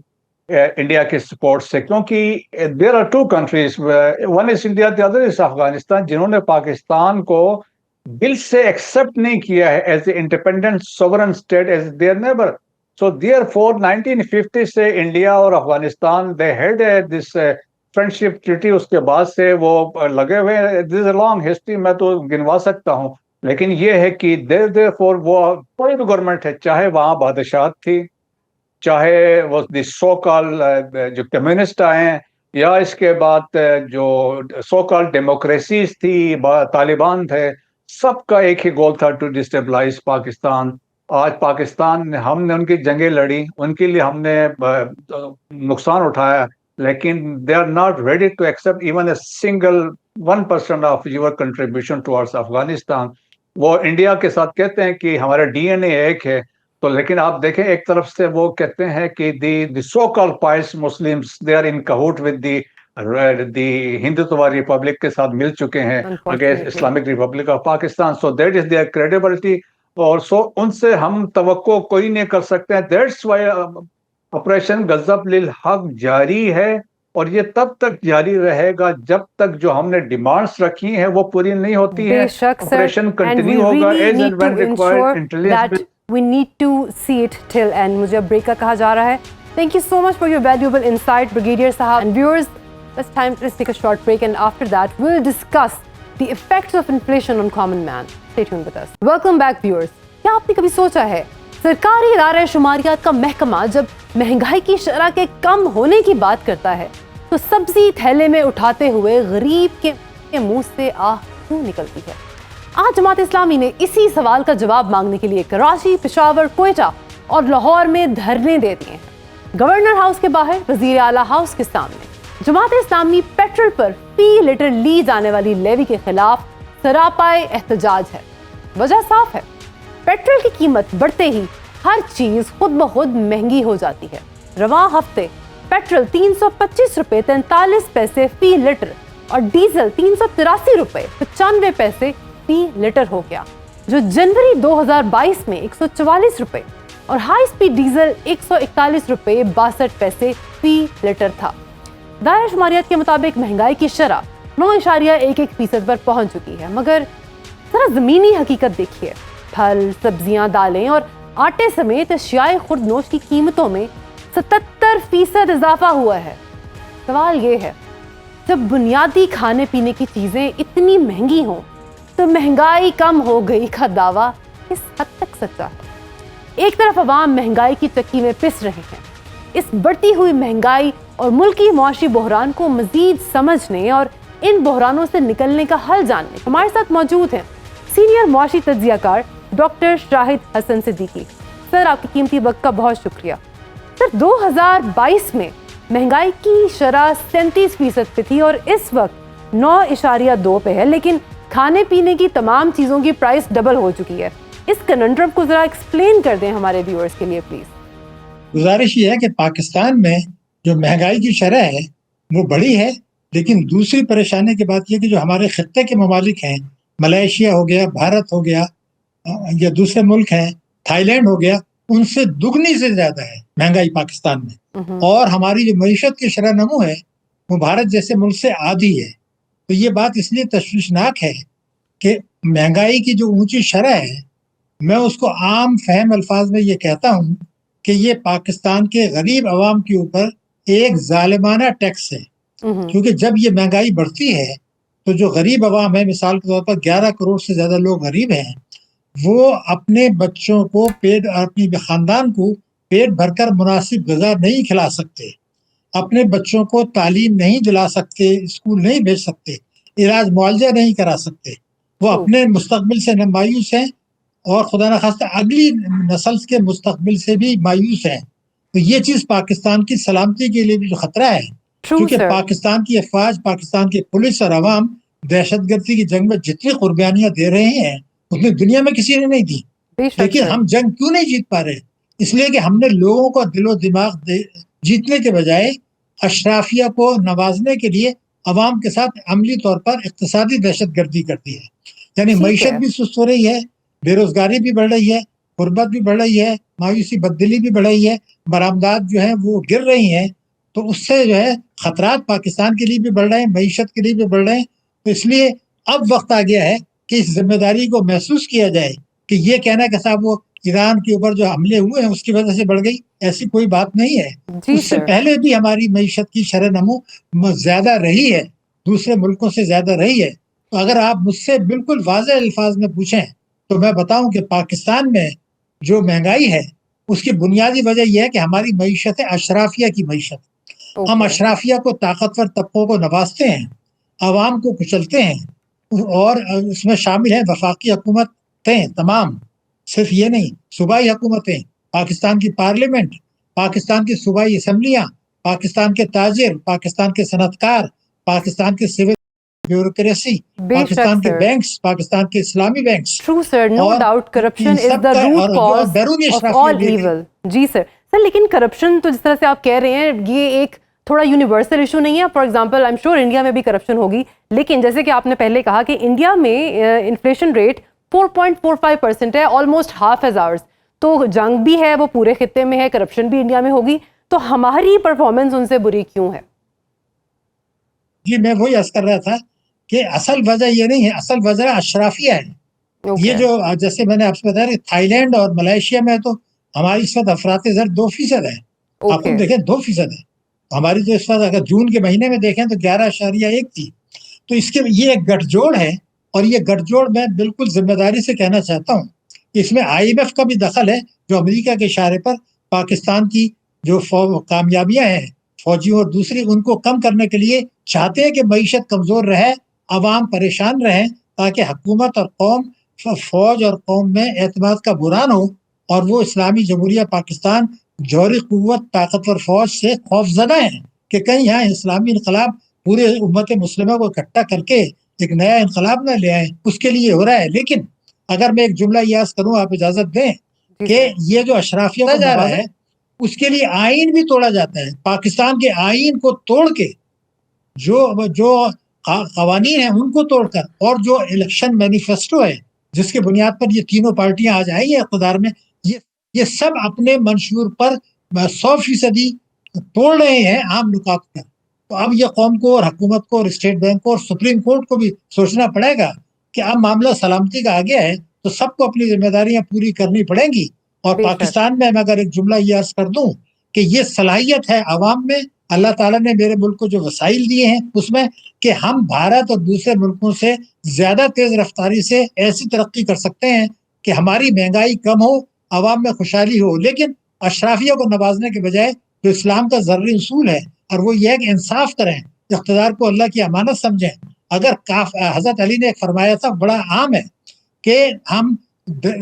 India के सपोर्ट से, क्योंकि there are 2 countries, one is India, the other is Afghanistan, जिन्होंने पाकिस्तान को दिल से एक्सेप्ट नहीं किया है as a independent sovereign state as their neighbour. So therefore 1950 से इंडिया और Afghanistan they had this friendship treaty, उसके बाद से वो लगे हुए। This is a long history, मैं तो गिनवा सकता हूँ, लेकिन ये है कि देयरफॉर वो कोई भी गवर्नमेंट है, चाहे वहाँ बादशाहत थी, चाहे वो सो कॉल जो कम्युनिस्ट आए हैं, या इसके बाद जो सो कॉल डेमोक्रेसीज थी, तालिबान थे, सबका एक ही गोल था, टू डिस्टेबलाइज पाकिस्तान। आज पाकिस्तान, हमने उनकी जंगें लड़ी, उनके लिए हमने नुकसान उठाया, लेकिन they are not ready to accept even a single 1% of your contribution towards Afghanistan. वो इंडिया के साथ कहते हैं कि हमारा डीएनए एक है, तो लेकिन आप देखें एक तरफ से वो कहते हैं कि the so called pious Muslims they are in cahoots with the Hindutva republic के साथ मिल चुके हैं against Islamic republic of Pakistan. So that is their credibility, और सो उनसे हम तवक्को कोई नहीं कर सकते हैं। दैट्स व्हाई ऑपरेशन गजब लिल हक जारी है, और ये तब तक जारी रहेगा जब तक जो हमने डिमांड्स रखी हैं वो पूरी नहीं होती है। ऑपरेशन कंटिन्यू होगा as and when required intelligence. We need to see it till end. मुझे अब ब्रेक का कहा जा रहा है। Thank you so much for your valuable insight, Brigadier Sahab. And viewers, let's take a short break, and after that we'll discuss the effects of inflation on common man. Stay tuned with us. Welcome back, viewers. क्या आपने कभी सोचा है सरकारी इदारा शुमारियात का महकमा जब महंगाई की शरह के कम होने की बात करता है तो सब्जी थैले में उठाते हुए गरीब के मुंह से आह क्यों निकलती है? आज जमात इस्लामी ने इसी सवाल का जवाब मांगने के लिए कराची, पेशावर, क्वेटा और लाहौर में धरने दे दिए हैं। गवर्नर हाउस के बाहर, वजीर आला हाउस के सामने जमात इस्लामी पेट्रोल पर फी लीटर ली जाने वाली लेवी के खिलाफ सरापाए एहतजाज है। वजह साफ है, पेट्रोल की कीमत बढ़ते ही हर चीज खुद ब खुद महंगी हो जाती है। रवां हफ्ते पेट्रोल 325 रुपए 43 पैसे फी लीटर और डीजल 383 रुपए 95 पैसे फी लीटर हो गया, जो जनवरी 2022 में 144 रुपए और हाई स्पीड डीजल 141 रुपए 62 पैसे फी लीटर था। दायरा शुमारियात के मुताबिक महंगाई की शरह 9.11% पर पहुंच चुकी है, मगर जरा जमीनी हकीकत देखिए, फल, सब्जियां, दालें और आटे समेत अशियाए खुर्दनोश की कीमतों में 77% इजाफा हुआ है। सवाल ये है, जब बुनियादी खाने पीने की चीजें इतनी महंगी हों तो महंगाई कम हो गई का दावा किस हद तक सच्चा है? एक तरफ अवाम महंगाई की चक्की में पिस रहे हैं। इस बढ़ती हुई महंगाई और मुल्की मुआशी बहरान को मजीद समझने और इन बहरानों से निकलने का हल जानने हमारे साथ मौजूद हैं सीनियर मुआशी तज्जियाकार डॉक्टर शाहिद हसन सिद्दीकी। सर, आपकी कीमती वक्त का बहुत शुक्रिया। सर, 2022 में महंगाई की शरह 37% पे थी और इस वक्त 9.2 पे है, लेकिन खाने पीने की तमाम चीज़ों की प्राइस डबल हो चुकी है। इस कनंड्रम को ज़रा एक्सप्लेन कर दें हमारे व्यूअर्स के लिए प्लीज़। गुजारिश ये है कि पाकिस्तान में जो महंगाई की शरह है वो बड़ी है, लेकिन दूसरी परेशानी की बात यह कि जो हमारे खत्ते के ममालिक हैं, मलेशिया हो गया, भारत हो गया या दूसरे मुल्क हैं, थाईलैंड हो गया, उनसे दुगनी से ज़्यादा है महंगाई पाकिस्तान में। और हमारी जो मईशत की शरह नमू है वो भारत जैसे मुल्क से आधी है। तो ये बात इसलिए तशवीशनाक है कि महंगाई की जो ऊंची शरह है, मैं उसको आम फहम अल्फाज में ये कहता हूँ कि ये पाकिस्तान के गरीब अवाम के ऊपर एक जालिमाना टैक्स है। क्योंकि जब ये महंगाई बढ़ती है तो जो गरीब अवाम है, मिसाल के तौर पर 11 करोड़ से ज़्यादा लोग गरीब हैं, वो अपने बच्चों को अपनी ख़ानदान को पेट भरकर मुनासिब ग़िज़ा नहीं खिला सकते, अपने बच्चों को तालीम नहीं दिला सकते, स्कूल नहीं भेज सकते, इलाज मुआवजा नहीं करा सकते। वो अपने मुस्तकबिल से मायूस हैं और खुदा न खास्ता अगली नस्ल के मुस्तकबिल से भी मायूस हैं। तो ये चीज़ पाकिस्तान की सलामती के लिए भी जो खतरा है, क्योंकि पाकिस्तान की अफवाज, पाकिस्तान की पुलिस और अवाम दहशतगर्दी की जंग में जितनी कुर्बानियां दे रहे हैं उतनी दुनिया में किसी ने नहीं दी। लेकिन हम जंग क्यों नहीं जीत पा रहे? इसलिए कि हमने लोगों को दिलो दिमाग जीतने के बजाय अशराफिया को नवाजने के लिए अवाम के साथ अमली तौर पर इक्तिसादी दहशतगर्दी करती है। यानी मईशत भी सुस्त हो रही है, बेरोजगारी भी बढ़ रही है, गुर्बत भी बढ़ रही है, मायूसी बददिली भी बढ़ रही है, बरामदात जो है वो गिर रही हैं। तो उससे जो है खतरात पाकिस्तान के लिए भी बढ़ रहे हैं, मईशत के लिए भी बढ़ रहे हैं। तो इसलिए अब वक्त आ गया है कि इस जिम्मेदारी को महसूस किया जाए कि ये कहना कि साहब वो ईरान के ऊपर जो हमले हुए हैं उसकी वजह से बढ़ गई, ऐसी कोई बात नहीं है। उससे पहले भी हमारी मईशत की शरह नमू ज्यादा रही है, दूसरे मुल्कों से ज्यादा रही है। तो अगर आप मुझसे बिल्कुल वाज़ेह अल्फाज में पूछें तो मैं बताऊं कि पाकिस्तान में जो महंगाई है उसकी बुनियादी वजह यह है कि हमारी मईशत है अशराफिया की मईशत। हम अशराफिया को, ताकतवर तबकों को नवाजते हैं, आवाम को कुचलते हैं और उसमें शामिल है वफाकी हुकूमतें तमाम, सिर्फ ये नहीं, सूबाई हुकूमतें, पाकिस्तान की पार्लियामेंट, पाकिस्तान की सूबाई असम्बलियाँ, पाकिस्तान के ताजिर, पाकिस्तान के सनतकार, पाकिस्तान के सिविल ब्यूरोक्रेसी, पाकिस्तान के बैंक्स, पाकिस्तान के इस्लामी banks. True sir, no doubt corruption is the root cause of all evil. जी सर। सर, लेकिन करप्शन तो जिस तरह से आप कह रहे हैं ये एक थोड़ा यूनिवर्सल इशू नहीं है। For example I am sure India में भी करप्शन होगी, लेकिन जैसे कि आपने पहले कहा कि इंडिया में इन्फ्लेशन रेट 4.45% है, ऑलमोस्ट हाफ एज आवर्स। तो जंग भी है, वो पूरे खित्ते में है, करप्शन भी इंडिया में होगी, तो हमारी परफॉर्मेंस उनसे बुरी क्यों है? जी, मैं वही अर्ज कर रहा था कि असल वजह ये नहीं है, असल वजह अशराफिया है। ये जो जैसे मैंने आपसे बताया थाईलैंड और मलेशिया में तो हमारी इस वक्त अफरात ज़र 2% है। आप देखें 2% है हमारी। तो इस वक्त अगर जून के महीने में देखें तो 11.1 थी। तो इसके ये एक गठजोड़ है और ये गठजोड़ मैं बिल्कुल जिम्मेदारी से कहना चाहता हूँ। इसमें IMF का भी दखल है, जो अमेरिका के इशारे पर पाकिस्तान की जो कामयाबियां हैं फौजियों और दूसरी, उनको कम करने के लिए चाहते हैं कि मईशत कमज़ोर रहे, आवाम परेशान रहें, ताकि हुकूमत और कौम, फौज और कौम में एतमाद का बुरान हो और वो इस्लामी जमहूरिया पाकिस्तान जौहरी कुव्वत ताकतवर फौज से खौफजदा हैं कि कहीं यहाँ इस्लामी इनकलाब पूरे उम्मत मुस्लिमा को इकट्ठा करके एक नया इनकलाब न ले आए। उसके लिए हो रहा है। लेकिन अगर मैं एक जुमला याद करूँ, आप इजाज़त दें, कि ये जो अशराफिया जा रहा है اس کے لیے آئین بھی توڑا جاتا ہے. پاکستان کے آئین کو توڑ کے جو قوانین ہیں ان کو توڑ کر, اور جو الیکشن مینیفیسٹو ہے جس کے بنیاد پر یہ تینوں پارٹیاں آج آئی ہیں اقتدار میں, یہ سب اپنے منشور پر 100% توڑ رہے ہیں عام نکات پر. تو اب یہ قوم کو اور حکومت کو اور اسٹیٹ بینک کو اور سپریم کورٹ کو بھی سوچنا پڑے گا کہ اب معاملہ سلامتی کا آگے ہے تو سب کو اپنی ذمہ داریاں پوری کرنی پڑیں گی. اور پاکستان میں اگر ایک جملہ یہ عرض کر دوں کہ یہ صلاحیت ہے عوام میں, اللہ تعالیٰ نے میرے ملک کو جو وسائل دیے ہیں اس میں, کہ ہم بھارت اور دوسرے ملکوں سے زیادہ تیز رفتاری سے ایسی ترقی کر سکتے ہیں کہ ہماری مہنگائی کم ہو, عوام میں خوشحالی ہو, لیکن اشرافیہ کو نوازنے کے بجائے جو اسلام کا ضروری اصول ہے اور وہ یہ ہے کہ انصاف کریں, اقتدار کو اللہ کی امانت سمجھیں. اگر حضرت علی نے ایک فرمایا تھا بڑا عام ہے کہ ہم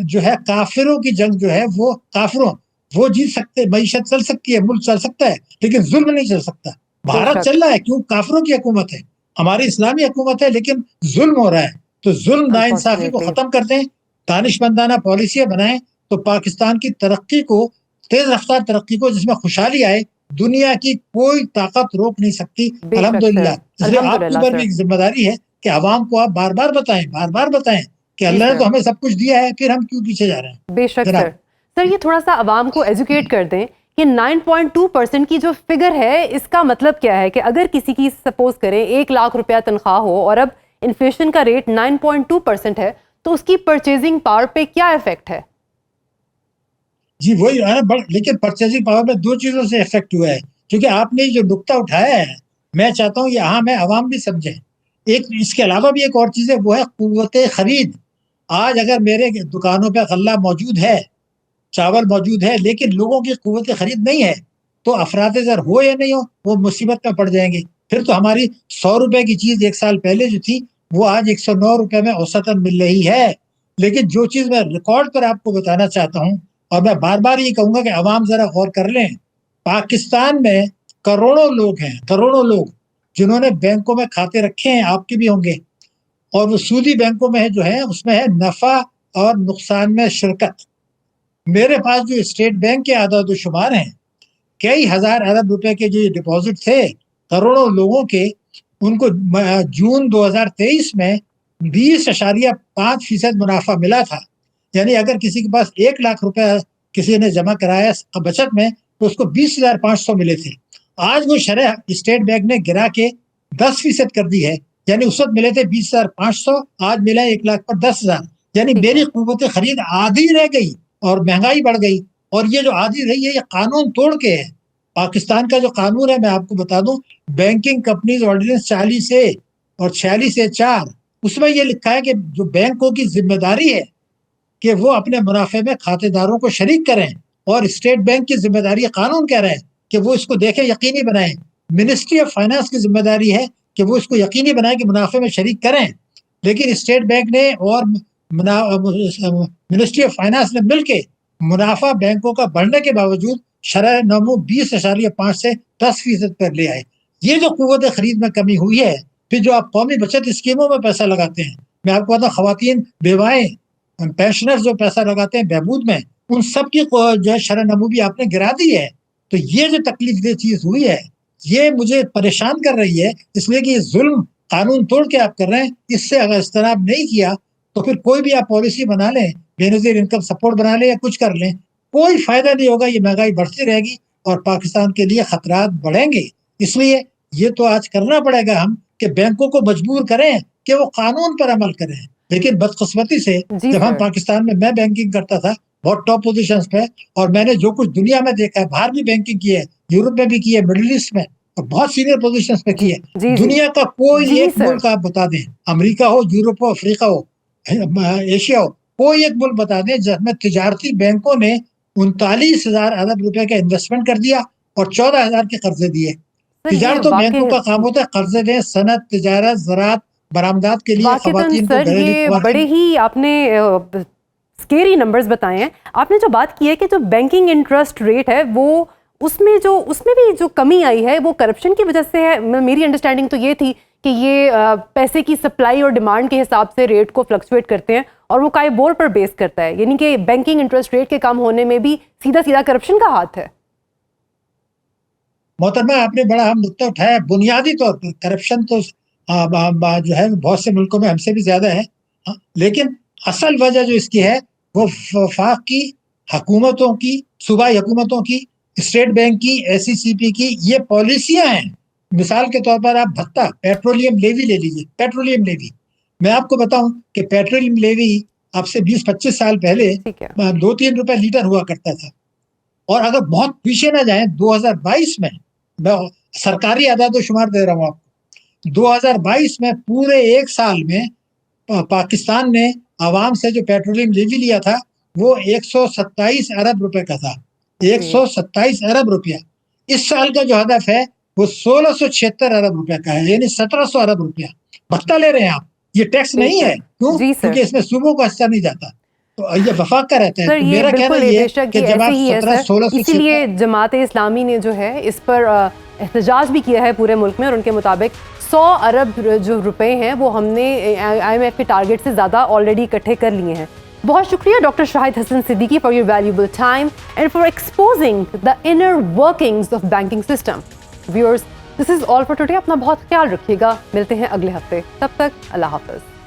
جو ہے کافروں کی جنگ جو ہے وہ کافروں وہ جیت سکتے, معیشت چل سکتی ہے, ملک چل سکتا ہے, لیکن ظلم نہیں چل سکتا. بھارت چل رہا ہے کیوں, کافروں کی حکومت ہے, ہماری اسلامی حکومت ہے لیکن ظلم ہو رہا ہے. تو ظلم ناانصافی کو ختم کر دیں, دانشمندانہ پالیسیاں بنائیں تو پاکستان کی ترقی کو, تیز رفتار ترقی کو جس میں خوشحالی آئے, دنیا کی کوئی طاقت روک نہیں سکتی الحمدللہ. اس لیے آپ کے اوپر بھی ایک ذمہ داری ہے کہ عوام کو آپ بار بار بتائیں کہ اللہ نے تو ہمیں سب کچھ دیا ہے, پھر ہم کیوں پیچھے جا رہے ہیں. بے شک سر یہ تھوڑا سا عوام کو ایجوکیٹ کر دیں کہ 9.2% کی جو فگر ہے اس کا مطلب کیا ہے, کہ اگر کسی کی سپوز کریں 1 لاکھ روپیہ تنخواہ ہو اور اب انفلیشن کا ریٹ 9.2% ہے تو اس کی پرچیزنگ پاور پہ کیا افیکٹ ہے؟ جی وہی ہے, لیکن پرچیزنگ پاور میں 2 چیزوں سے افیکٹ ہوا ہے, کیونکہ آپ نے جو نقطہ اٹھایا ہے میں چاہتا ہوں یہ اہم ہے, عوام بھی سمجھیں. ایک اس کے علاوہ بھی ایک اور چیز ہے, وہ ہے قوت خرید. آج اگر میرے دکانوں پہ غلہ موجود ہے, چاول موجود ہے, لیکن لوگوں کی قوت خرید نہیں ہے, تو افراط زر ہو یا نہیں ہو وہ مصیبت میں پڑ جائیں گے. پھر تو ہماری 100 روپے کی چیز 1 سال پہلے جو تھی وہ آج 109 روپے میں اوسطاً مل رہی ہے. لیکن جو چیز میں ریکارڈ پر آپ کو بتانا چاہتا ہوں, اور میں بار بار یہ کہوں گا کہ عوام ذرا غور کر لیں, پاکستان میں کروڑوں لوگ ہیں, کروڑوں لوگ جنہوں نے بینکوں میں کھاتے رکھے ہیں, آپ کے بھی ہوں گے, اور وہ سودی بینکوں میں جو ہے اس میں ہے نفع اور نقصان میں شرکت. میرے پاس جو اسٹیٹ بینک کے اعداد و شمار ہیں, کئی ہزار ارب روپے کے جو ڈپازٹ تھے کروڑوں لوگوں کے, ان کو جون 2023 میں 20.5% منافع ملا تھا. یعنی اگر کسی کے پاس 1 لاکھ روپے کسی نے جمع کرایا بچت میں تو اس کو 20,500 ملے تھے. آج وہ شرح اسٹیٹ بینک نے گرا کے 10% کر دی ہے, یعنی اس وقت ملے تھے 20,500, آج ملا 1 لاکھ پر 10,000. یعنی میری قوت خرید آدھی رہ گئی اور مہنگائی بڑھ گئی. اور یہ جو آدھی رہی ہے یہ قانون توڑ کے ہے. پاکستان کا جو قانون ہے میں آپ کو بتا دوں, بینکنگ کمپنیز آرڈیننس 40A اور 46A4, اس میں یہ لکھا ہے کہ جو بینکوں کی ذمہ داری ہے کہ وہ اپنے منافع میں کھاتے داروں کو شریک کریں, اور اسٹیٹ بینک کی ذمہ داری قانون کہہ رہے ہیں کہ وہ اس کو دیکھیں, یقینی بنائیں. منسٹری آف فائنانس کی ذمہ داری ہے کہ وہ اس کو یقینی بنائیں کہ منافع میں شریک کریں. لیکن اسٹیٹ بینک نے اور منسٹری آف فائنانس نے مل کے منافع بینکوں کا بڑھنے کے باوجود شرح نمو 20.5 سے 10% پر لے آئے. یہ جو قوت خرید میں کمی ہوئی ہے, پھر جو آپ قومی بچت اسکیموں میں پیسہ لگاتے ہیں, میں آپ کو بتا ہوں خواتین, بیوائیں, پینشنرز جو پیسہ لگاتے ہیں بہبود میں, ان سب کی جو ہے شرح نمو بھی آپ نے گرا دی ہے. تو یہ جو تکلیف دہ چیز ہوئی ہے یہ مجھے پریشان کر رہی ہے, اس لیے کہ یہ ظلم قانون توڑ کے آپ کر رہے ہیں. اس سے اگر اجتناب نہیں کیا تو پھر کوئی بھی آپ پالیسی بنا لیں, بے نظیر انکم سپورٹ بنا لیں یا کچھ کر لیں, کوئی فائدہ نہیں ہوگا. یہ مہنگائی بڑھتی رہے گی اور پاکستان کے لیے خطرات بڑھیں گے. اس لیے یہ تو آج کرنا پڑے گا ہم کہ بینکوں کو مجبور کریں کہ وہ قانون پر عمل کریں. لیکن بدقسمتی سے جب ہم پاکستان میں بینکنگ کرتا تھا بہت ٹاپ پوزیشنز پہ, اور میں نے جو کچھ دنیا میں دیکھا ہے, باہر بھی بینکنگ کی ہے, یورپ میں بھی کی ہے, مڈل ایسٹ میں, اور بہت سینئر پوزیشنز پہ کی ہے. دنیا کا کوئی ایک ملک آپ بتا دیں, امریکہ ہو, یورپ ہو, افریقہ ہو, ایشیا ہو, کوئی ایک ملک بتا دیں جس میں تجارتی بینکوں نے 39,000 ارب روپے کا انویسٹمنٹ کر دیا اور 14,000 کے قرضے دیے. تجارتوں بینکوں کا کام ہوتا ہے قرضے دیں, صنعت, تجارت, زراعت, برآمدات کے لیے خواتین کو. یہ بڑے ہی آپ نے اسکیری نمبرز بتائے ہیں. آپ نے جو بات کی ہے کہ جو بینکنگ انٹرسٹ ریٹ ہے وہ اس میں بھی جو کمی آئی ہے وہ کرپشن کی وجہ سے ہے. میری انڈرسٹینڈنگ تو یہ تھی کہ یہ پیسے کی سپلائی اور ڈیمانڈ کے حساب سے ریٹ کو فلکچویٹ کرتے ہیں اور وہ کائبور پر بیس کرتا ہے, یعنی کہ بینکنگ انٹرسٹ ریٹ کے کم ہونے میں بھی سیدھا کرپشن کا ہاتھ ہے. محترمہ آپ نے بڑا اہم نقطہ اٹھایا. بنیادی طور پر کرپشن تو جو ہے بہت سے ملکوں میں ہم سے بھی زیادہ ہے, لیکن اصل وجہ جو اس کی ہے وہ وفاقی حکومتوں کی, صوبائی حکومتوں کی, اسٹیٹ بینک کی, SECP کی یہ پالیسیاں ہیں. مثال کے طور پر آپ بھتہ پیٹرولیم لیوی لے لیجیے. پیٹرولیم لیوی میں آپ کو بتاؤں کہ پیٹرولیم لیوی اب سے 20-25 سال پہلے 2-3 روپے لیٹر ہوا کرتا تھا, اور اگر بہت پیچھے نہ جائیں 2022 میں سرکاری اعداد و شمار دے رہا ہوں آپ کو, 2022 میں پورے ایک سال میں پاکستان نے عوام سے جو پیٹرولیم لیوی لیا تھا وہ 127 ارب روپے کا تھا. 127 ارب روپیہ. اس سال کا جو ہدف ہے وہ 1676 ارب روپے کا ہے, یعنی 1700 ارب روپیہ بھتہ لے رہے ہیں آپ. یہ ٹیکس نہیں ہے, کیوں؟ کیونکہ اس میں صوبوں کو حصہ نہیں جاتا, تو یہ وفاق کا رہتا ہے. میرا کہنا یہ ہے کہ جب آپ 17-16 اسی لیے جماعت اسلامی نے جو ہے اس پر احتجاج بھی کیا ہے پورے ملک میں, اور ان کے مطابق 100 ارب جو روپے ہیں وہ ہم نے IMF کے ٹارگیٹ سے زیادہ آلریڈی اکٹھے کر لیے ہیں. بہت شکریہ doctor Shahid Hasan Siddiqui for your valuable time and for exposing the inner workings of banking system. Viewers, this is all for today. اپنا بہت خیال رکھیے گا, ملتے ہیں اگلے ہفتے, تب تک اللہ حافظ.